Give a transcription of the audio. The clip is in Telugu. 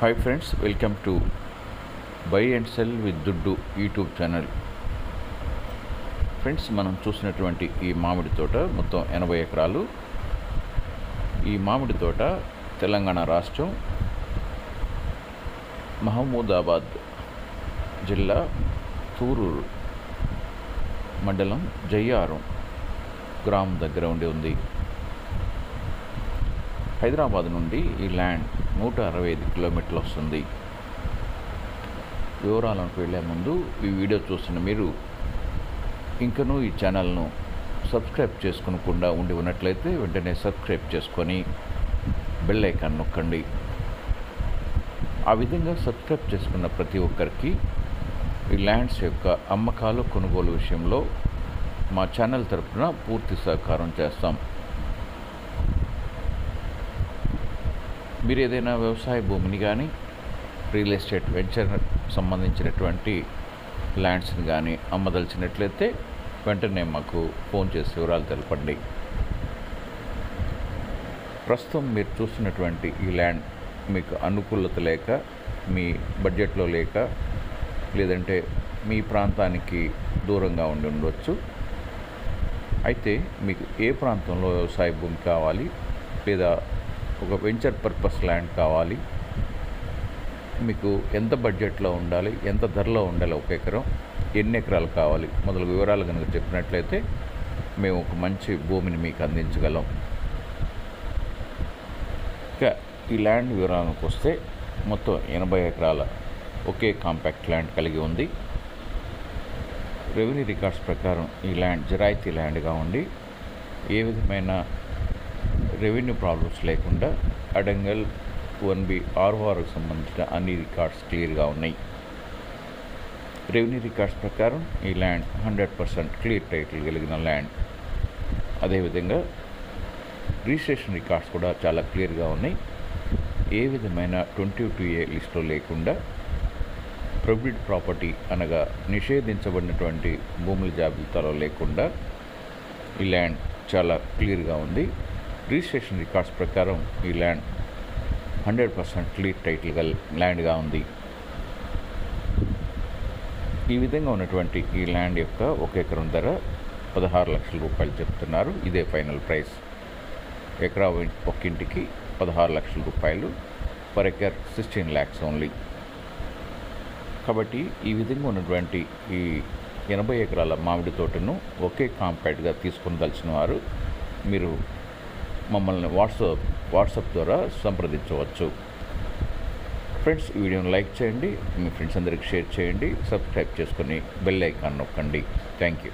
Hi friends, welcome to buy and cell with దుడ్డు యూట్యూబ్ ఛానల్. ఫ్రెండ్స్, మనం చూసినటువంటి ఈ మామిడి తోట మొత్తం 80 ఎకరాలు. ఈ మామిడి తోట తెలంగాణ రాష్ట్రం మహమూదాబాద్ జిల్లా తూరూరు మండలం జయ్యారం గ్రామం దగ్గర ఉంది. హైదరాబాద్ నుండి ఈ ల్యాండ్ 165 కిలోమీటర్లు వస్తుంది. వివరాలకు వెళ్ళే ముందు ఈ వీడియో చూస్తున్న మీరు ఇంకనూ ఈ ఛానల్ను సబ్స్క్రైబ్ చేసుకునకుండా ఉండి ఉన్నట్లయితే వెంటనే సబ్స్క్రైబ్ చేసుకొని బెల్ ఐకాన్ నొక్కండి. ఆ విధంగా సబ్స్క్రైబ్ చేసుకున్న ప్రతి ఒక్కరికి ఈ ల్యాండ్స్ యొక్క అమ్మకాలు కొనుగోలు విషయంలో మా ఛానల్ తరపున పూర్తి సహకారం చేస్తాం. మీరు ఏదైనా వ్యవసాయ భూమిని కానీ రియల్ ఎస్టేట్ వెంచర్ సంబంధించినటువంటి ల్యాండ్స్ని కానీ అమ్మదలిచినట్లయితే వెంటనే మాకు ఫోన్ చేసి వివరాలు తెలపండి. ప్రస్తుతం మీరు చూస్తున్నటువంటి ఈ ల్యాండ్ మీకు అనుకూలత లేక, మీ బడ్జెట్లో లేక, లేదంటే మీ ప్రాంతానికి దూరంగా ఉండి ఉండవచ్చు. అయితే మీకు ఏ ప్రాంతంలో వ్యవసాయ భూమి కావాలి, లేదా ఒక వెంచర్ పర్పస్ ల్యాండ్ కావాలి, మీకు ఎంత బడ్జెట్లో ఉండాలి, ఎంత ధరలో ఉండాలి, ఒక ఎకరం ఎన్ని ఎకరాలు కావాలి మొదలగు వివరాలు కనుక చెప్పినట్లయితే మేము ఒక మంచి భూమిని మీకు అందించగలం. ఇక ఈ ల్యాండ్ వివరాలకు వస్తే మొత్తం 80 ఎకరాల ఒకే కాంపాక్ట్ ల్యాండ్ కలిగి ఉంది. రెవెన్యూ రికార్డ్స్ ప్రకారం ఈ ల్యాండ్ జరాయితీ ల్యాండ్గా ఉండి ఏ విధమైన రెవెన్యూ ప్రాబ్లమ్స్ లేకుండా అడంగల్ 1B ఆర్ఓఆర్కి సంబంధించిన అన్ని రికార్డ్స్ క్లియర్గా ఉన్నాయి. రెవెన్యూ రికార్డ్స్ ప్రకారం ఈ ల్యాండ్ 100% క్లియర్ టైటిల్ కలిగిన ల్యాండ్. అదేవిధంగా రిజిస్ట్రేషన్ రికార్డ్స్ కూడా చాలా క్లియర్గా ఉన్నాయి. ఏ విధమైన 22A లిస్టులో లేకుండా ప్రొహిబిటెడ్ ప్రాపర్టీ అనగా నిషేధించబడినటువంటి భూముల జాబితాలో లేకుండా ఈ ల్యాండ్ చాలా క్లియర్గా ఉంది. రిజిస్ట్రేషన్ రికార్డ్స్ ప్రకారం ఈ ల్యాండ్ 100% క్లియర్ టైటిల్ గల ల్యాండ్గా ఉంది. ఈ విధంగా ఉన్నటువంటి ఈ ల్యాండ్ యొక్క ఒక ఎకరం ధర 16 లక్షల రూపాయలు చెప్తున్నారు. ఇదే ఫైనల్ ప్రైస్. ఎకరా ఒక్కింటికి 16 లక్షల రూపాయలు, పర్ ఎకర్ 16 lakhs ఓన్లీ. కాబట్టి ఈ విధంగా ఉన్నటువంటి ఈ 80 ఎకరాల మామిడి తోటను ఒకే కాంపాక్ట్గా తీసుకుని దలిచిన వారు మీరు మమ్మల్ని వాట్సాప్ ద్వారా సంప్రదించవచ్చు. ఫ్రెండ్స్, ఈ వీడియోని లైక్ చేయండి, మీ ఫ్రెండ్స్ అందరికి షేర్ చేయండి, సబ్స్క్రైబ్ చేసుకొని బెల్ ఐకాన్ నొక్కండి. Thank you.